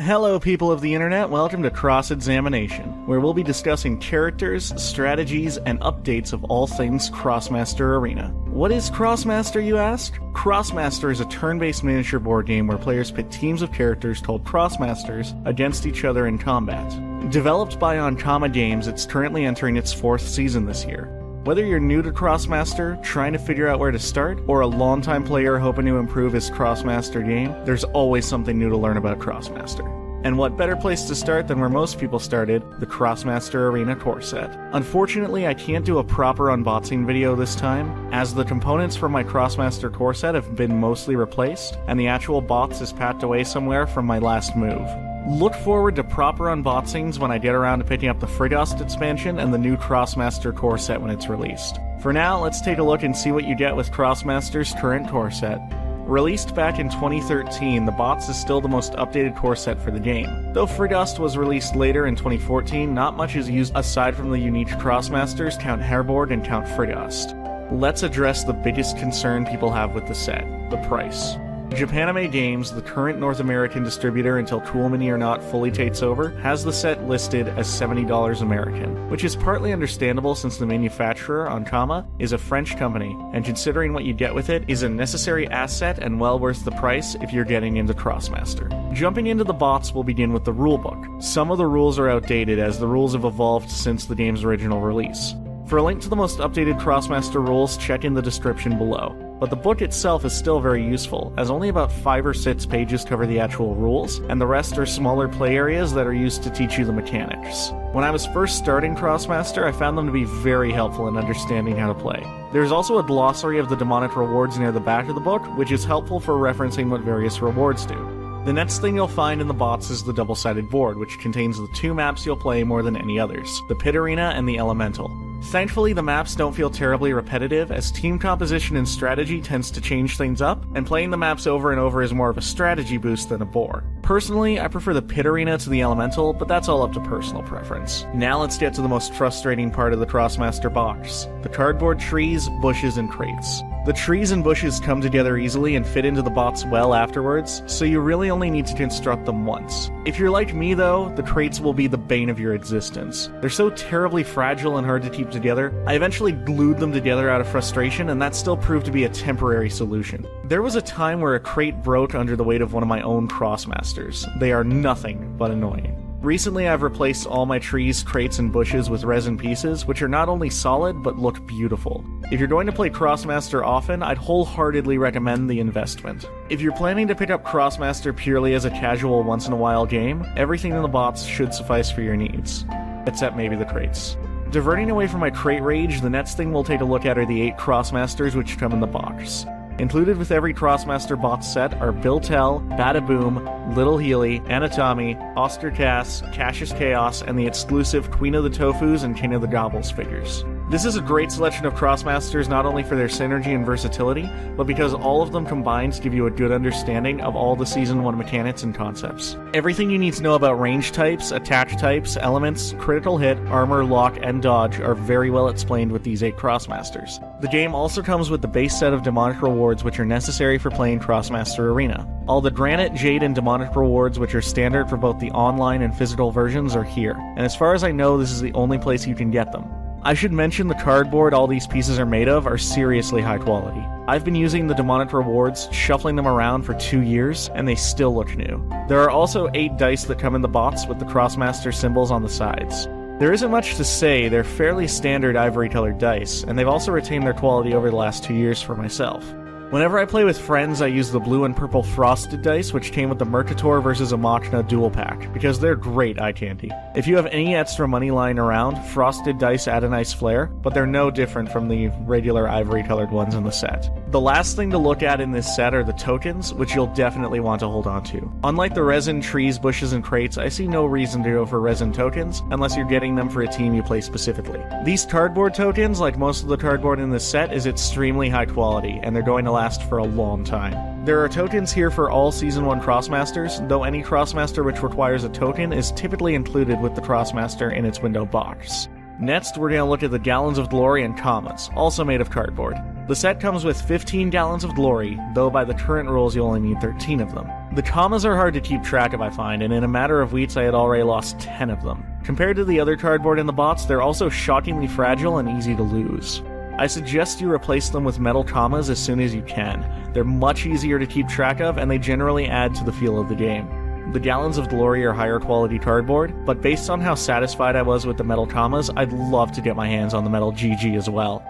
Hello people of the internet, welcome to Cross Examination, where we'll be discussing characters, strategies, and updates of all things Krosmaster Arena. What is Krosmaster, you ask? Krosmaster is a turn-based miniature board game where players pit teams of characters called Krosmasters against each other in combat. Developed by Ankama Games, it's currently entering its 4th season this year. Whether you're new to Krosmaster, trying to figure out where to start, or a longtime player hoping to improve his Krosmaster game, there's always something new to learn about Krosmaster. And what better place to start than where most people started, the Krosmaster Arena core set. Unfortunately, I can't do a proper unboxing video this time, as the components for my Krosmaster core set have been mostly replaced, and the actual box is packed away somewhere from my last move. Look forward to proper unboxings when I get around to picking up the Frigast expansion and the new Krosmaster core set when it's released. For now, let's take a look and see what you get with Krosmaster's current core set. Released back in 2013, the box is still the most updated core set for the game. Though Frigast was released later in 2014, not much is used aside from the unique Krosmasters Count Herborg and Count Frigast. Let's address the biggest concern people have with the set, the price. Ankama Games, the current North American distributor until Cool Mini or Not fully takes over, has the set listed as $70 American, which is partly understandable since the manufacturer, Ankama, is a French company, and considering what you get with it is a necessary asset and well worth the price if you're getting into Krosmaster. Jumping into the box, we'll begin with the rulebook. Some of the rules are outdated as the rules have evolved since the game's original release. For a link to the most updated Krosmaster rules, check in the description below. But the book itself is still very useful, as only about 5 or 6 pages cover the actual rules, and the rest are smaller play areas that are used to teach you the mechanics. When I was first starting Krosmaster, I found them to be very helpful in understanding how to play. There's also a glossary of the demonic rewards near the back of the book, which is helpful for referencing what various rewards do. The next thing you'll find in the box is the double-sided board, which contains the 2 maps you'll play more than any others, the Pit Arena and the Elemental. Thankfully, the maps don't feel terribly repetitive, as team composition and strategy tends to change things up, and playing the maps over and over is more of a strategy boost than a bore. Personally, I prefer the Pit Arena to the Elemental, but that's all up to personal preference. Now let's get to the most frustrating part of the Krosmaster box, the cardboard trees, bushes, and crates. The trees and bushes come together easily and fit into the box well afterwards, so you really only need to construct them once. If you're like me though, the crates will be the bane of your existence. They're so terribly fragile and hard to keep together, I eventually glued them together out of frustration, and that still proved to be a temporary solution. There was a time where a crate broke under the weight of one of my own Krosmasters. They are nothing but annoying. Recently, I've replaced all my trees, crates, and bushes with resin pieces, which are not only solid, but look beautiful. If you're going to play Krosmaster often, I'd wholeheartedly recommend the investment. If you're planning to pick up Krosmaster purely as a casual once-in-a-while game, everything in the box should suffice for your needs. Except maybe the crates. Diverting away from my crate rage, the next thing we'll take a look at are the 8 Krosmasters which come in the box. Included with every Krosmaster box set are Biltel, Badaboom, Little Healy, Anatomy, Oscar Cass, Cassius Chaos, and the exclusive Queen of the Tofus and King of the Gobbles figures. This is a great selection of Krosmasters not only for their synergy and versatility, but because all of them combined give you a good understanding of all the Season 1 mechanics and concepts. Everything you need to know about range types, attack types, elements, critical hit, armor, lock, and dodge are very well explained with these 8 Krosmasters. The game also comes with the base set of demonic rewards which are necessary for playing Krosmaster Arena. All the Granite, Jade, and demonic rewards which are standard for both the online and physical versions are here, and as far as I know this is the only place you can get them. I should mention the cardboard all these pieces are made of are seriously high quality. I've been using the demonic rewards, shuffling them around for 2 years, and they still look new. There are also 8 dice that come in the box with the Krosmaster symbols on the sides. There isn't much to say, they're fairly standard ivory-colored dice, and they've also retained their quality over the last 2 years for myself. Whenever I play with friends, I use the blue and purple frosted dice, which came with the Mercator vs. Amachna dual pack, because they're great eye candy. If you have any extra money lying around, frosted dice add a nice flair, but they're no different from the regular ivory-colored ones in the set. The last thing to look at in this set are the tokens, which you'll definitely want to hold on to. Unlike the resin, trees, bushes, and crates, I see no reason to go for resin tokens, unless you're getting them for a team you play specifically. These cardboard tokens, like most of the cardboard in this set, is extremely high quality, and they're going to last for a long time. There are tokens here for all Season 1 Krosmasters, though any Krosmaster which requires a token is typically included with the Krosmaster in its window box. Next, we're going to look at the Gallons of Glory and Commas, also made of cardboard. The set comes with 15 gallons of glory, though by the current rules you only need 13 of them. The commas are hard to keep track of, I find, and in a matter of weeks I had already lost 10 of them. Compared to the other cardboard in the box, they're also shockingly fragile and easy to lose. I suggest you replace them with metal commas as soon as you can. They're much easier to keep track of, and they generally add to the feel of the game. The gallons of glory are higher quality cardboard, but based on how satisfied I was with the metal commas, I'd love to get my hands on the metal GG as well.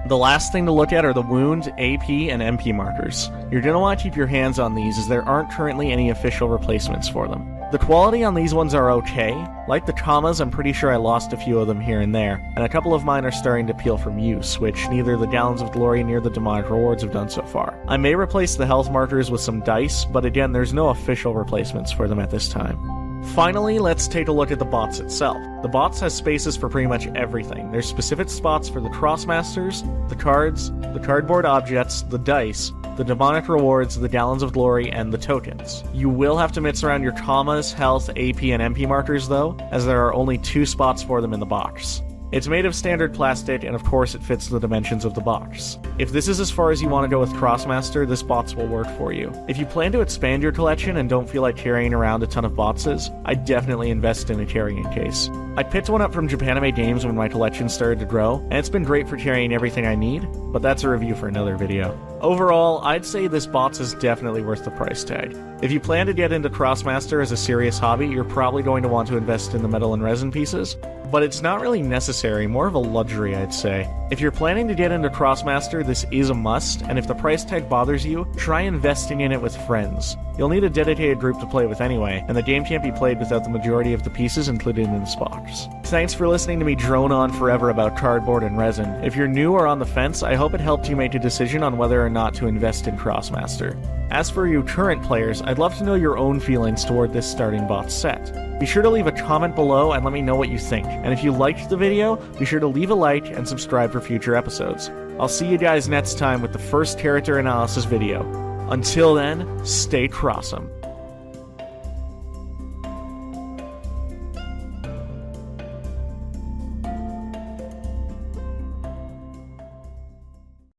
The last thing to look at are the wound, AP, and MP markers. You're going to want to keep your hands on these as there aren't currently any official replacements for them. The quality on these ones are okay. Like the commas, I'm pretty sure I lost a few of them here and there, and a couple of mine are starting to peel from use, which neither the Gallons of Glory nor the Demonic Rewards have done so far. I may replace the health markers with some dice, but again, there's no official replacements for them at this time. Finally, let's take a look at the box itself. The box has spaces for pretty much everything. There's specific spots for the Krosmasters, the cards, the cardboard objects, the dice, the demonic rewards, the gallons of glory, and the tokens. You will have to mix around your commas, health, AP, and MP markers though, as there are only 2 spots for them in the box. It's made of standard plastic, and of course it fits the dimensions of the box. If this is as far as you want to go with Krosmaster, this box will work for you. If you plan to expand your collection and don't feel like carrying around a ton of boxes, I'd definitely invest in a carrying case. I picked one up from Ankama Games when my collection started to grow, and it's been great for carrying everything I need, but that's a review for another video. Overall, I'd say this box is definitely worth the price tag. If you plan to get into Krosmaster as a serious hobby, you're probably going to want to invest in the metal and resin pieces, but it's not really necessary, more of a luxury, I'd say. If you're planning to get into Krosmaster, this is a must, and if the price tag bothers you, try investing in it with friends. You'll need a dedicated group to play with anyway, and the game can't be played without the majority of the pieces included in this box. Thanks for listening to me drone on forever about cardboard and resin. If you're new or on the fence, I hope it helped you make a decision on whether or not to invest in Krosmaster. As for you current players, I'd love to know your own feelings toward this starting box set. Be sure to leave a comment below and let me know what you think. And if you liked the video, be sure to leave a like and subscribe for future episodes. I'll see you guys next time with the first character analysis video. Until then, stay Krossum.